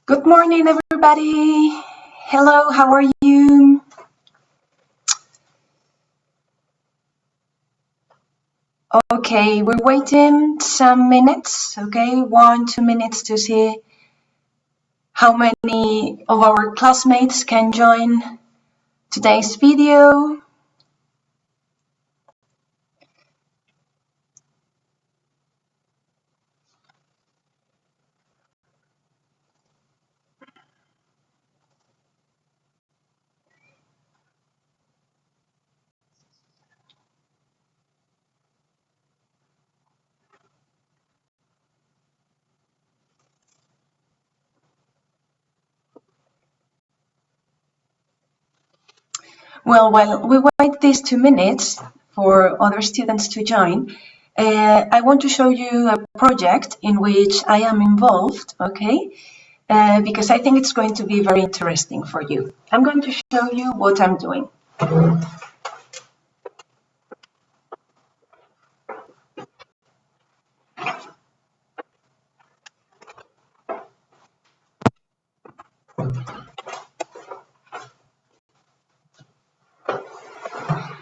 Good morning, everybody. Hello, how are you? Okay, we're waiting some minutes, okay? 1-2 minutes to see how many of our classmates can join today's video. Well, while we wait these 2 minutes for other students to join, I want to show you a project in which I am involved, okay? Because I think it's going to be very interesting for you. I'm going to show you what I'm doing.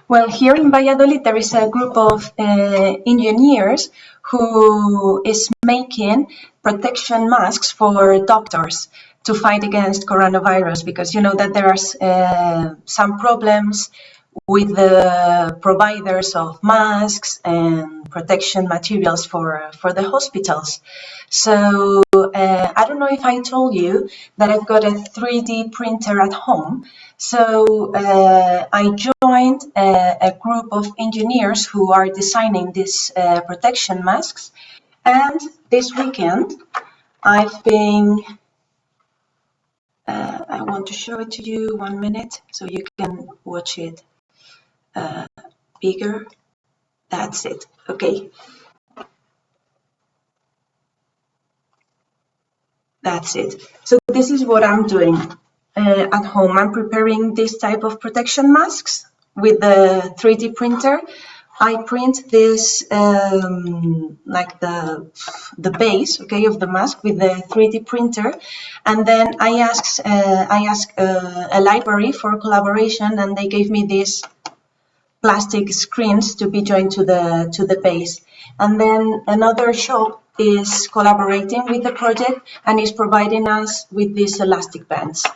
Well, here in Valladolid, there is a group of engineers who is making protection masks for doctors to fight against coronavirus, because you know that there are some problems with the providers of masks and protection materials for the hospitals. So I don't know if I told you that I've got a 3D printer at home. So I joined a group of engineers who are designing these protection masks. And this weekend, I've been, I want to show it to you 1 minute so you can watch it bigger. That's it. Okay. That's it. So this is what I'm doing at home. I'm preparing this type of protection masks with the 3D printer. I print this like the base, okay, of the mask with the 3D printer, and then I asked a library for collaboration, and they gave me these plastic screens to be joined to the base. And then another shop is collaborating with the project and is providing us with these elastic bands.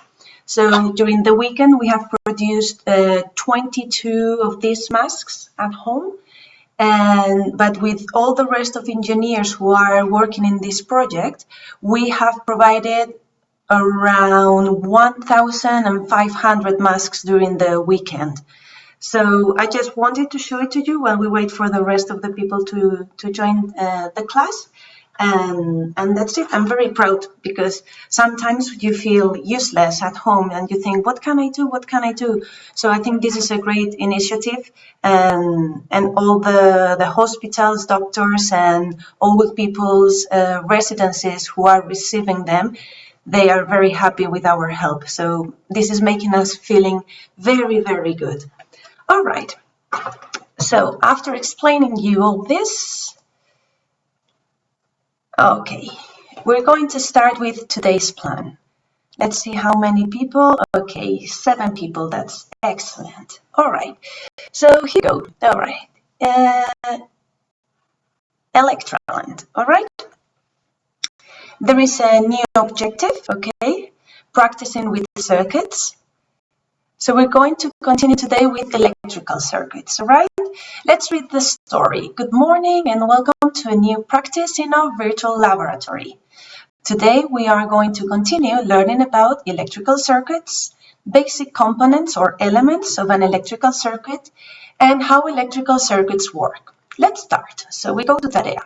So during the weekend, we have produced 22 of these masks at home. But with all the rest of engineers who are working in this project, we have provided around 1,500 masks during the weekend. So I just wanted to show it to you while we wait for the rest of the people to join the class. And that's it. I'm very proud because sometimes you feel useless at home and you think, what can I do? What can I do? So I think this is a great initiative, and all the hospitals, doctors, and old people's residences who are receiving them, they are very happy with our help. So this is making us feeling very, very good. All right. So after explaining you all this, okay, we're going to start with today's plan. Let's see how many people. Okay, 7 people. That's excellent. All right. So here we go. All right. Electraland. All right. There is a new objective. Okay. Practicing with circuits. So we're going to continue today with electrical circuits. All right. Let's read the story. Good morning and welcome to a new practice in our virtual laboratory. Today we are going to continue learning about electrical circuits, basic components or elements of an electrical circuit, and how electrical circuits work. Let's start. So we go to Tarea.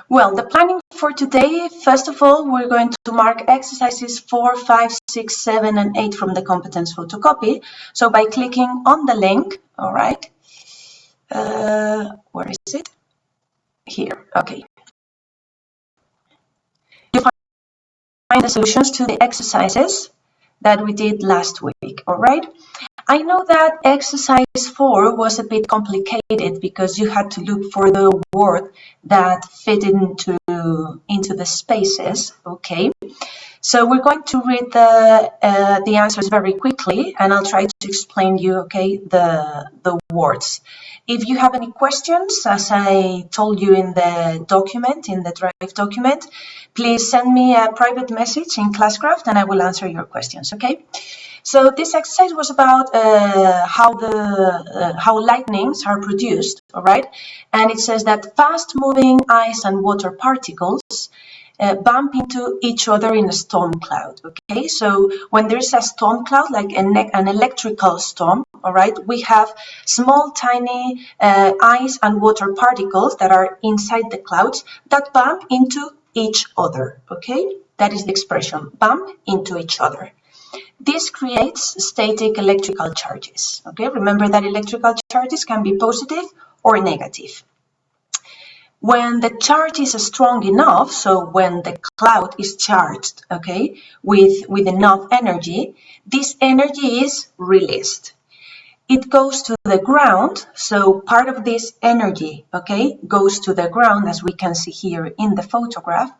Well, the planning for today, first of all, we're going to mark exercises 4, 5, 6, 7, and 8 from the competence photocopy. So by clicking on the link, all right, where is it? Here, okay. You find the solutions to the exercises that we did last week, all right? I know that exercise 4 was a bit complicated because you had to look for the word that fit into the spaces, okay? So we're going to read the answers very quickly, and I'll try to explain you, okay, the words. If you have any questions, as I told you in the document, in the Drive document, please send me a private message in Classcraft and I will answer your questions, okay? So this exercise was about how lightnings are produced, all right? And it says that fast-moving ice and water particles bump into each other in a storm cloud, okay? So when there's a storm cloud, like an electrical storm, all right, we have small, tiny ice and water particles that are inside the clouds that bump into each other, okay? That is the expression, bump into each other. This creates static electrical charges, okay? Remember that electrical charges can be positive or negative. When the charge is strong enough, so when the cloud is charged, okay, with enough energy, this energy is released. It goes to the ground, so part of this energy, okay, goes to the ground, as we can see here in the photograph,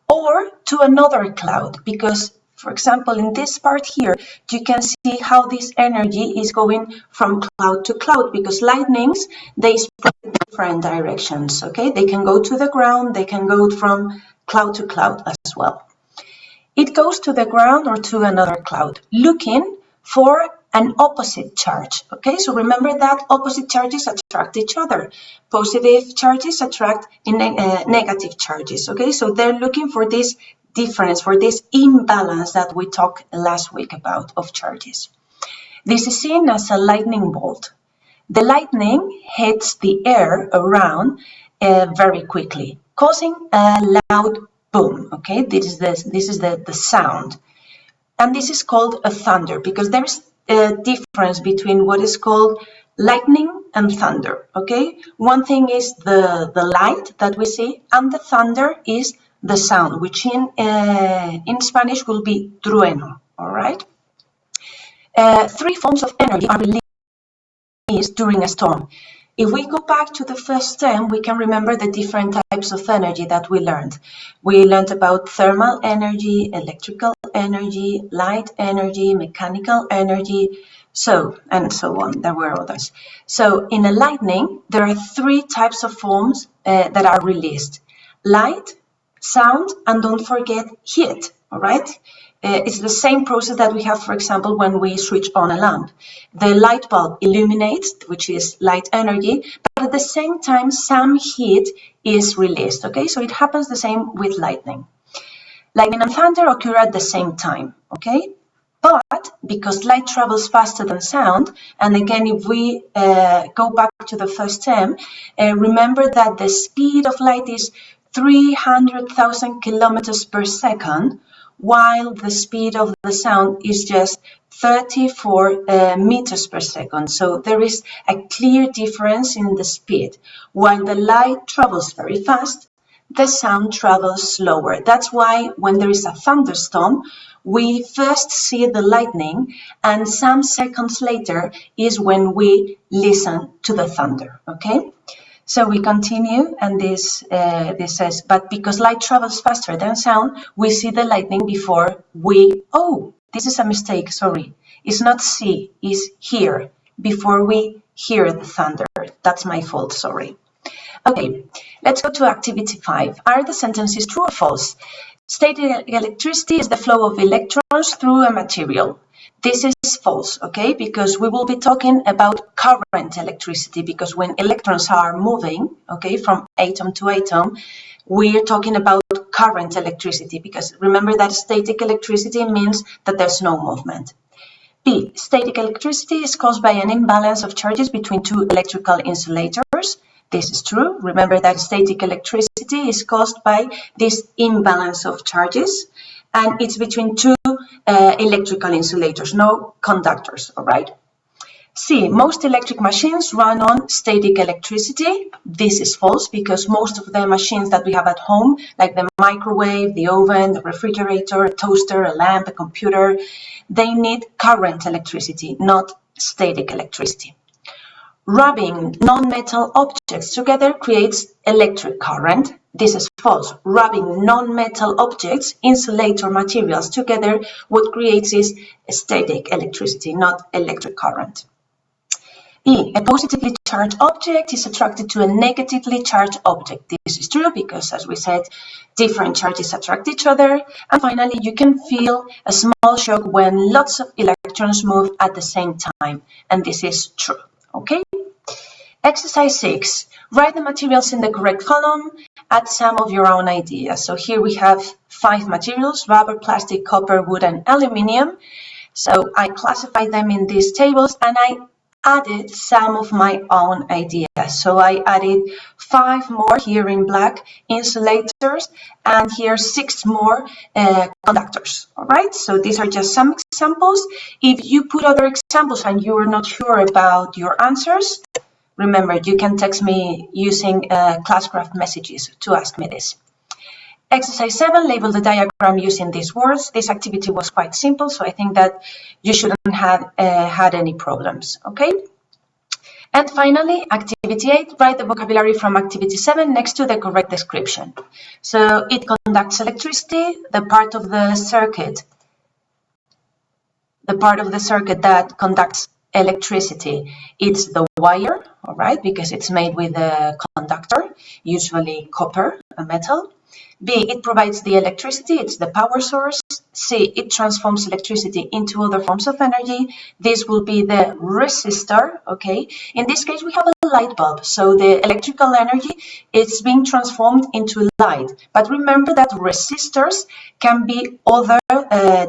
or to another cloud, because, for example, in this part here, you can see how this energy is going from cloud to cloud, because lightnings, they spread in different directions, okay? They can go to the ground, they can go from cloud to cloud as well. It goes to the ground or to another cloud, looking for an opposite charge, okay? So remember that opposite charges attract each other. Positive charges attract negative charges, okay? So they're looking for this difference, for this imbalance that we talked last week about of charges. This is seen as a lightning bolt. The lightning hits the air around very quickly, causing a loud boom, okay? This is the sound. And this is called a thunder because there's a difference between what is called lightning and thunder, okay? One thing is the light that we see, and the thunder is the sound, which in Spanish will be trueno, all right? 3 forms of energy are released during a storm. If we go back to the first term, we can remember the different types of energy that we learned. We learned about thermal energy, electrical energy, light energy, mechanical energy, and so on. There were others. So in a lightning, there are 3 types of forms that are released. Light, sound, and don't forget heat, all right? It's the same process that we have, for example, when we switch on a lamp. The light bulb illuminates, which is light energy, but at the same time, some heat is released, okay? So it happens the same with lightning. Lightning and thunder occur at the same time, okay? But because light travels faster than sound, and again, if we go back to the first term, remember that the speed of light is 300,000 kilometers per second, while the speed of the sound is just 34 meters per second. So there is a clear difference in the speed. While the light travels very fast, the sound travels slower. That's why when there is a thunderstorm, we first see the lightning, and some seconds later is when we listen to the thunder, okay? So we continue, and this says, but because light travels faster than sound, we see the lightning before this is a mistake, sorry. It's not see, it's hear, before we hear the thunder. That's my fault, sorry. Okay, let's go to activity 5. Are the sentences true or false? Static electricity is the flow of electrons through a material. This is false, okay, because we will be talking about current electricity, because when electrons are moving, okay, from atom to atom, we're talking about current electricity, because remember that static electricity means that there's no movement. B, static electricity is caused by an imbalance of charges between two electrical insulators. This is true. Remember that static electricity is caused by this imbalance of charges, and it's between two electrical insulators, no conductors, all right? C, most electric machines run on static electricity. This is false, because most of the machines that we have at home, like the microwave, the oven, the refrigerator, a toaster, a lamp, a computer, they need current electricity, not static electricity. Rubbing non-metal objects together creates electric current. This is false. Rubbing non-metal objects, insulator materials together, what creates is static electricity, not electric current. E, a positively charged object is attracted to a negatively charged object. This is true because, as we said, different charges attract each other. And finally, you can feel a small shock when lots of electrons move at the same time. And this is true. Okay? Exercise 6. Write the materials in the correct column. Add some of your own ideas. So here we have 5 materials: rubber, plastic, copper, wood, and aluminium. So I classified them in these tables, and I added some of my own ideas. So I added 5 more here in black, insulators, and here 6 more conductors. All right, so these are just some examples. If you put other examples and you are not sure about your answers, remember, you can text me using Classcraft messages to ask me this. Exercise 7, label the diagram using these words. This activity was quite simple, so I think that you shouldn't have had any problems, okay? And finally, activity 8, write the vocabulary from activity 7 next to the correct description. So it conducts electricity, the part of the circuit that conducts electricity, it's the wire, all right, because it's made with a conductor, usually copper, a metal. B, it provides the electricity, it's the power source. C, it transforms electricity into other forms of energy. This will be the resistor, okay? In this case, we have a light bulb, so the electrical energy is being transformed into light. But remember that resistors can be other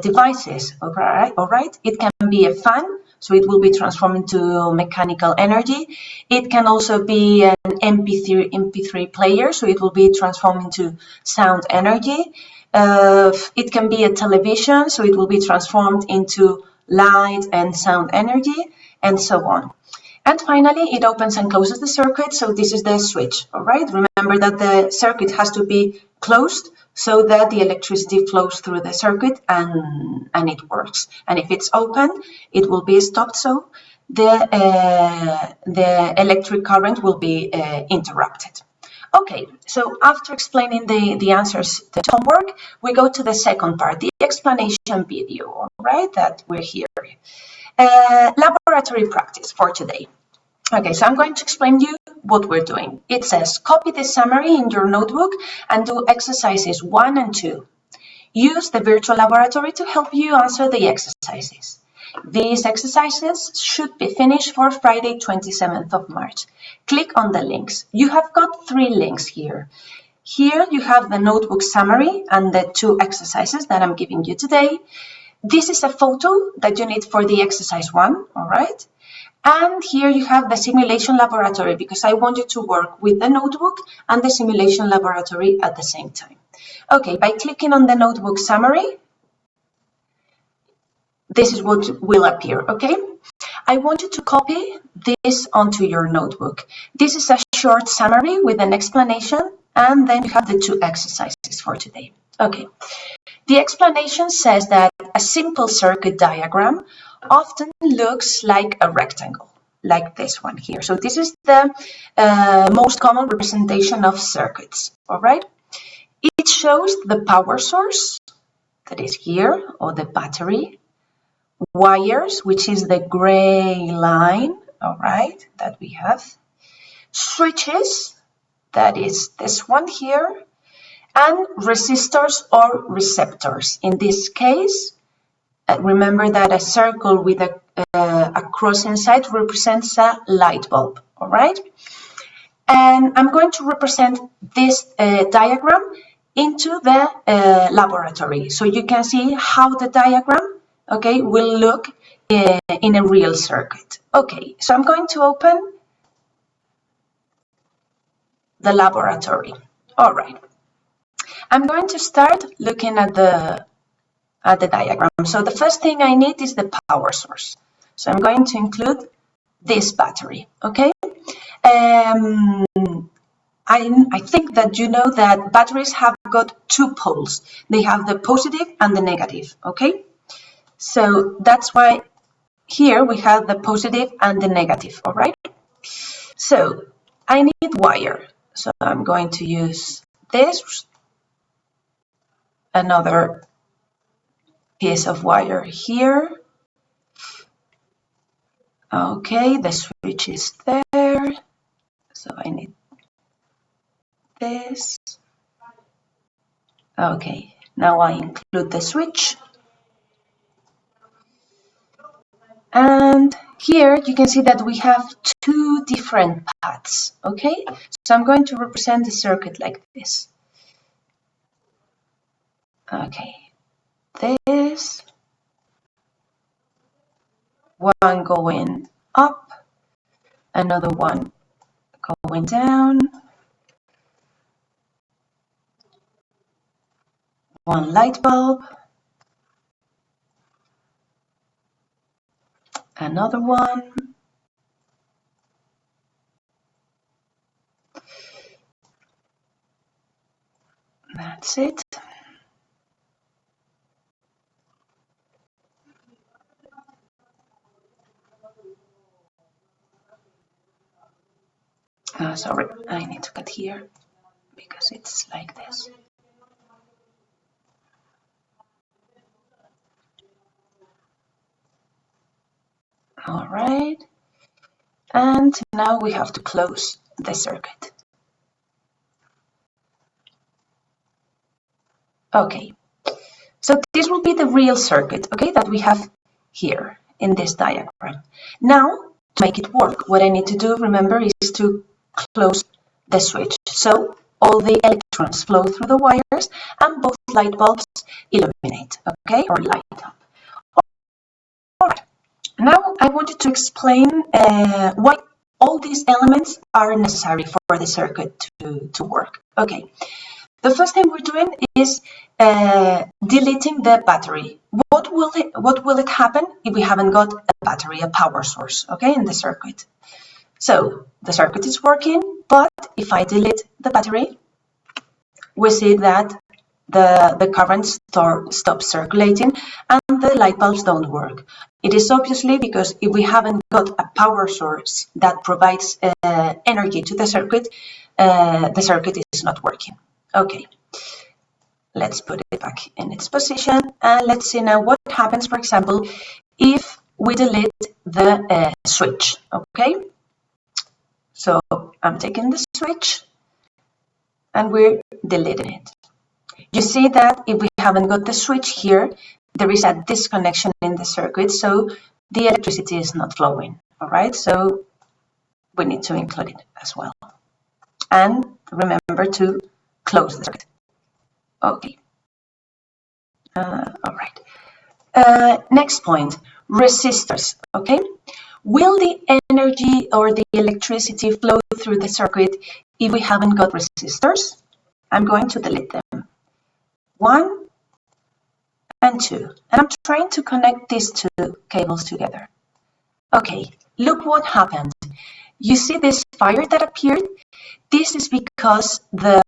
devices, okay? All right? It can be a fan, so it will be transformed into mechanical energy. It can also be an MP3 player, so it will be transformed into sound energy. It can be a television, so it will be transformed into light and sound energy, and so on. And finally, it opens and closes the circuit, so this is the switch, all right? Remember that the circuit has to be closed so that the electricity flows through the circuit and it works. And if it's open, it will be stopped, so the electric current will be interrupted. Okay, so after explaining the answers to the homework, we go to the second part, the explanation video, all right, that we're here. Laboratory practice for today. Okay, so I'm going to explain you what we're doing. It says, copy the summary in your notebook and do exercises 1 and 2. Use the virtual laboratory to help you answer the exercises. These exercises should be finished for Friday, 27th of March. Click on the links. You have got 3 links here. Here you have the notebook summary and the 2 exercises that I'm giving you today. This is a photo that you need for the exercise 1, all right? And here you have the simulation laboratory, because I want you to work with the notebook and the simulation laboratory at the same time. Okay, by clicking on the notebook summary, this is what will appear, okay? I want you to copy this onto your notebook. This is a short summary with an explanation, and then you have the 2 exercises for today. Okay, the explanation says that a simple circuit diagram often looks like a rectangle, like this one here. So this is the most common representation of circuits, all right? It shows the power source, that is here, or the battery, wires, which is the gray line, all right, that we have, switches, that is this one here, and resistors or receptors. In this case, remember that a circle with a cross inside represents a light bulb, all right? And I'm going to represent this diagram into the laboratory. So you can see how the diagram, okay, will look in a real circuit. Okay, so I'm going to open the laboratory. All right. I'm going to start looking at the diagram. So the first thing I need is the power source. So I'm going to include this battery, okay? I think that you know that batteries have got two poles. They have the positive and the negative, okay? So that's why here we have the positive and the negative, all right? So I need wire. So I'm going to use this, another piece of wire here. Okay, the switch is there. So I need this. Okay, now I include the switch. And here you can see that we have two different paths, okay? So I'm going to represent the circuit like this. Okay, this one going up, another one going down, one light bulb, another one, that's it. Sorry, I need to cut here because it's like this. All right, and now we have to close the circuit. Okay, so this will be the real circuit, okay, that we have here in this diagram. Now, to make it work, what I need to do, remember, is to close the switch. So all the electrons flow through the wires and both light bulbs illuminate, okay, or light up. All right. Now I wanted to explain why all these elements are necessary for the circuit to work. Okay. The first thing we're doing is deleting the battery. What will it happen if we haven't got a battery, a power source, okay, in the circuit? So the circuit is working, but if I delete the battery, we see that the current stops circulating and the light bulbs don't work. It is obviously because if we haven't got a power source that provides energy to the circuit is not working. Okay, let's put it back in its position and let's see now what happens, for example, if we delete the switch, okay? So I'm taking the switch and we're deleting it. You see that if we haven't got the switch here, there is a disconnection in the circuit, so the electricity is not flowing, all right? So we need to include it as well. And remember to close the circuit. Okay. All right. Next point, resistors, okay? Will the energy or the electricity flow through the circuit if we haven't got resistors? I'm going to delete them. 1 and 2. And I'm trying to connect these two cables together. Okay, look what happened. You see this fire that appeared? This is because the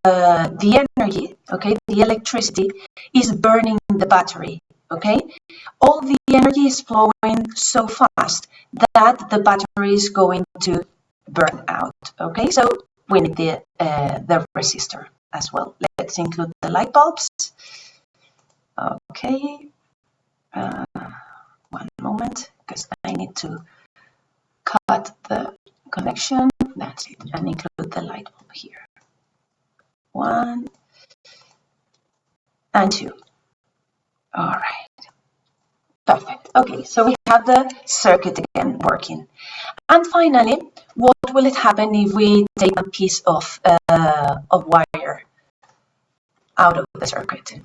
energy, okay, the electricity is burning the battery, okay? All the energy is flowing so fast that the battery is going to burn out, okay? So we need the resistor as well. Let's include the light bulbs. Okay, one moment, because I need to cut the connection. That's it, and include the light bulb here. 1 and 2. All right, perfect. Okay, so we have the circuit again working. And finally, what what will it happen if we take a piece of wire out of the circuit?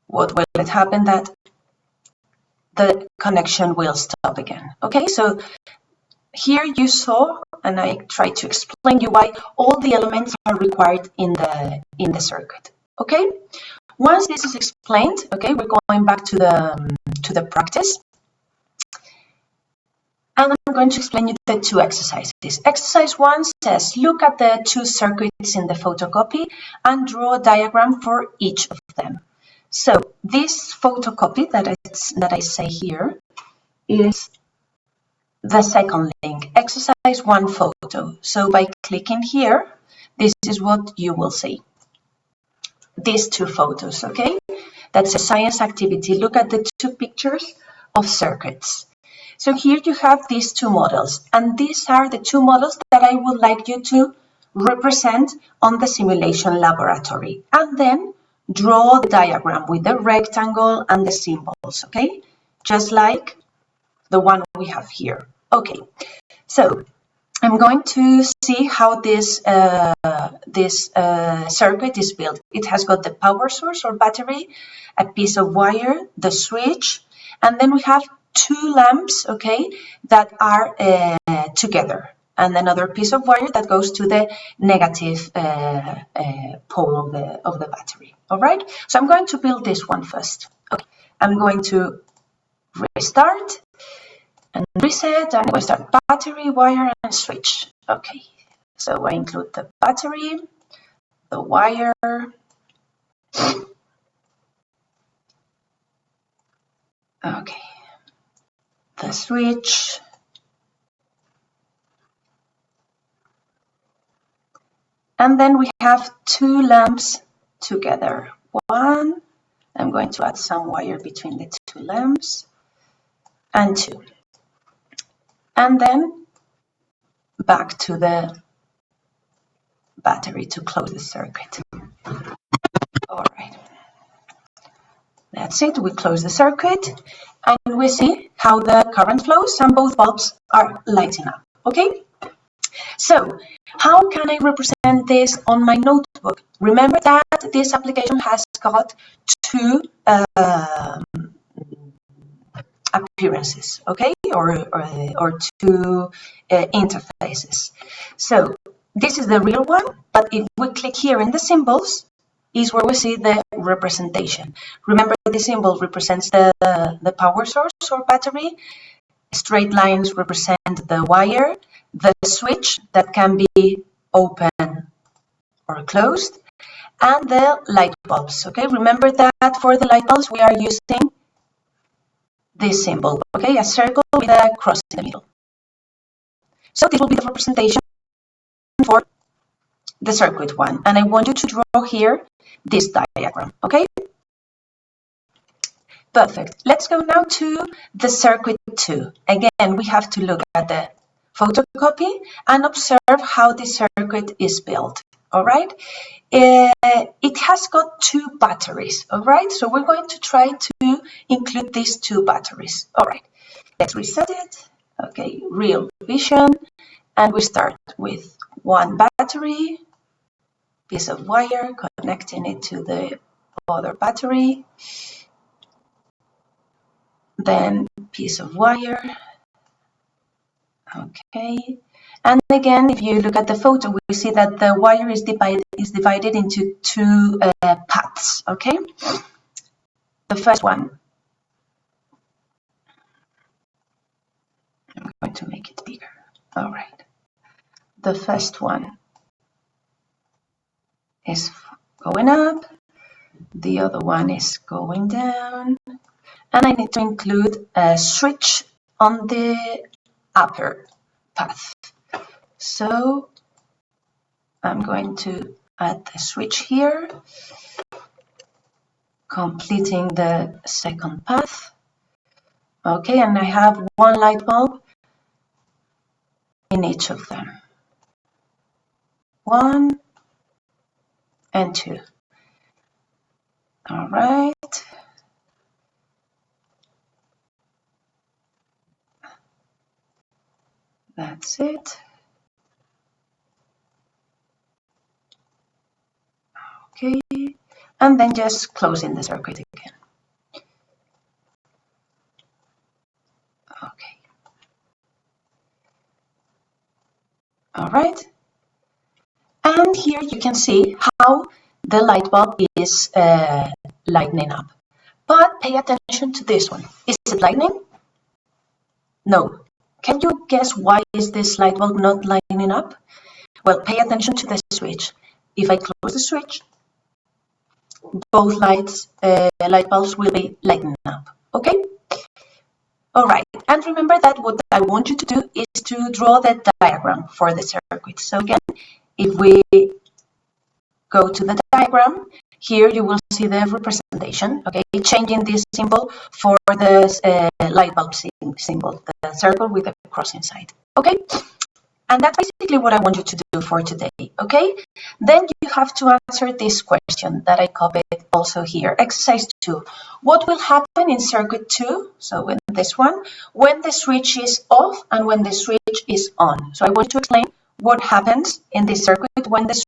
What will it happen? That the connection will stop again. Okay, so here you saw, and I tried to explain you why all the elements are required in the circuit. Okay, once this is explained, okay, we're going back to the practice, and I'm going to explain you the two exercises. Exercise 1 says, look at the two circuits in the photocopy and draw a diagram for each of them. So this photocopy that I say here is the second link, exercise 1 photo. So by clicking here, this is what you will see. These two photos, okay? That's a science activity. Look at the two pictures of circuits. So here you have these two models, and these are the two models that I would like you to represent on the simulation laboratory, and then draw the diagram with the rectangle and the symbols, okay? Just like the one we have here. Okay, so I'm going to see how this circuit is built. It has got the power source or battery, a piece of wire, the switch, and then we have two lamps, okay, that are together, and another piece of wire that goes to the negative pole of the battery. All right, so I'm going to build this one first. Okay, I'm going to restart and reset, and we start battery, wire, and switch. Okay, so I include the battery, the wire, okay, the switch, and then we have two lamps together. One, I'm going to add some wire between the two lamps, and two. And then back to the battery to close the circuit. All right, that's it. We close the circuit, and we see how the current flows and both bulbs are lighting up. Okay, so how can I represent this on my notebook? Remember that this application has got two appearances, okay, or two interfaces. So this is the real one, but if we click here in the symbols, is where we see the representation. Remember, the symbol represents the power source or battery, straight lines represent the wire, the switch that can be open or closed, and the light bulbs. Okay, remember that for the light bulbs we are using this symbol, okay, a circle with a cross in the middle. So this will be the representation for the circuit one, and I want you to draw here this diagram, okay? Perfect. Let's go now to the circuit 2. Again, we have to look at the photocopy and observe how the circuit is built, all right? It has got two batteries, all right? So we're going to try to include these two batteries. All right, let's reset it. Okay, Real Vision, and we start with one battery, piece of wire, connecting it to the other battery, then piece of wire. Okay, and again, if you look at the photo, we see that the wire is divided into two paths. Okay, the first one, I'm going to make it bigger. All right, the first one is going up, the other one is going down, and I need to include a switch on the upper path. So I'm going to add the switch here, completing the second path. Okay, and I have one light bulb in each of them. 1 and 2. All right. That's it. and then just closing the circuit again. Okay. All right. And here you can see how the light bulb is lighting up. But pay attention to this one. Is it lightning? No. Can you guess why is this light bulb not lighting up? Well, pay attention to the switch. If I close the switch, both light bulbs will be lighting up. Okay? All right. And remember that what I want you to do is to draw the diagram for the circuit. So again, if we go to the diagram, here you will see the representation, okay, changing this symbol for the light bulb symbol, the circle with the cross inside, okay? And that's basically what I want you to do for today, okay? Then you have to answer this question that I copied also here, exercise 2. What will happen in circuit 2, so in this one, when the switch is off and when the switch is on? So I want to explain what happens in this circuit when the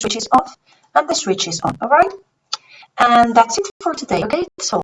switch is off and the switch is on, all right? And that's it for today, okay? So,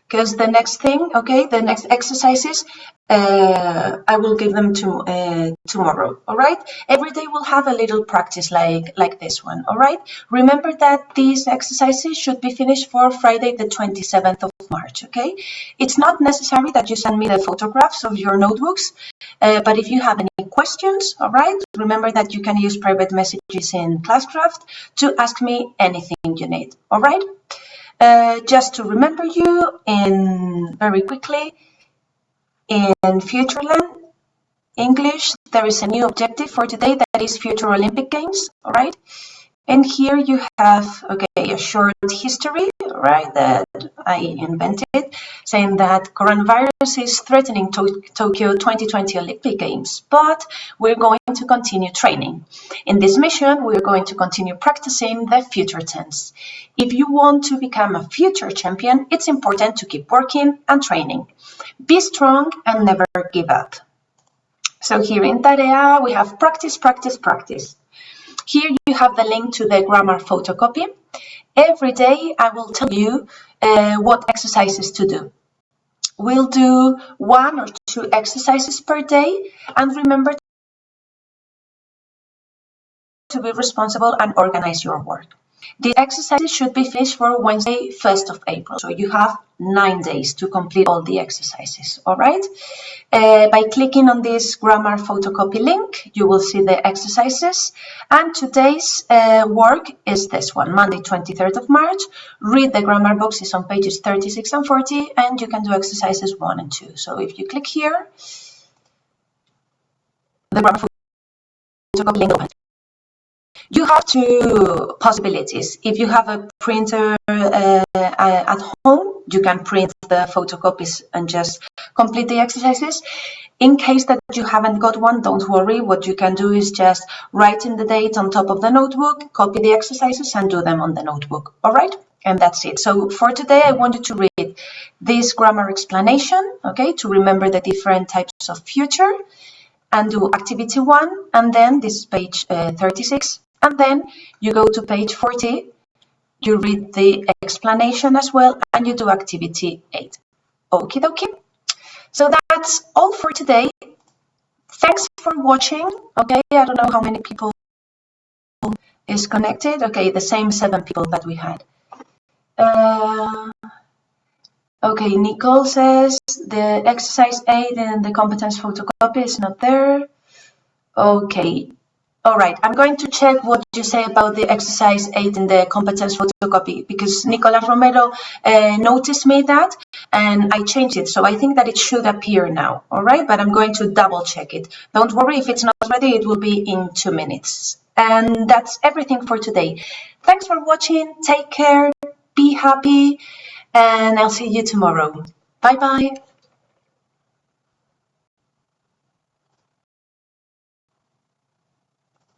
because the next thing, okay, the next exercises, I will give them to tomorrow, all right? Every day we'll have a little practice like this one, all right? Remember that these exercises should be finished for Friday the 27th of March, okay? It's not necessary that you send me the photographs of your notebooks, but if you have any questions, all right, remember that you can use private messages in Classcraft to ask me anything you need, all right? Just to remember you very quickly, in FutureLearn English, there is a new objective for today that is Future Olympic Games, all right? And here you have, okay, a short history, right, that I invented, saying that coronavirus is threatening Tokyo 2020 Olympic Games, but we're going to continue training. In this mission, we're going to continue practicing the future tense. If you want to become a future champion, it's important to keep working and training. Be strong and never give up. So here in Tarea, we have practice, practice, practice. Here you have the link to the grammar photocopy. Every day I will tell you what exercises to do. We'll do 1 or 2 exercises per day, and remember to be responsible and organize your work. The exercises should be finished for Wednesday, 1st of April. So you have 9 days to complete all the exercises, all right? By clicking on this grammar photocopy link, you will see the exercises. And today's work is this one, Monday, 23rd of March. Read the grammar boxes on pages 36 and 40, and you can do exercises 1 and 2. So if you click here, the grammar photocopy link opens. You have 2 possibilities. If you have a printer at home, you can print the photocopies and just complete the exercises. In case that you haven't got one, don't worry. What you can do is just write in the date on top of the notebook, copy the exercises and do them on the notebook. All right? And that's it. So for today, I want you to read this grammar explanation, okay, to remember the different types of future, and do activity 1, and then this is page 36. And then you go to page 40, you read the explanation as well, and you do activity 8. Okie dokie. So that's all for today. Thanks for watching. Okay, I don't know how many people is connected. Okay, the same 7 people that we had. Okay, Nicole says the exercise 8 and the competence photocopy is not there. Okay. All right, I'm going to check what you say about the exercise 8 in the competence photocopy, because Nicolas Romero noticed me that and I changed it. So I think that it should appear now. All right, but I'm going to double check it. Don't worry, if it's not ready, it will be in 2 minutes. And that's everything for today. Thanks for watching. Take care. Be happy. And I'll see you tomorrow. Bye-bye.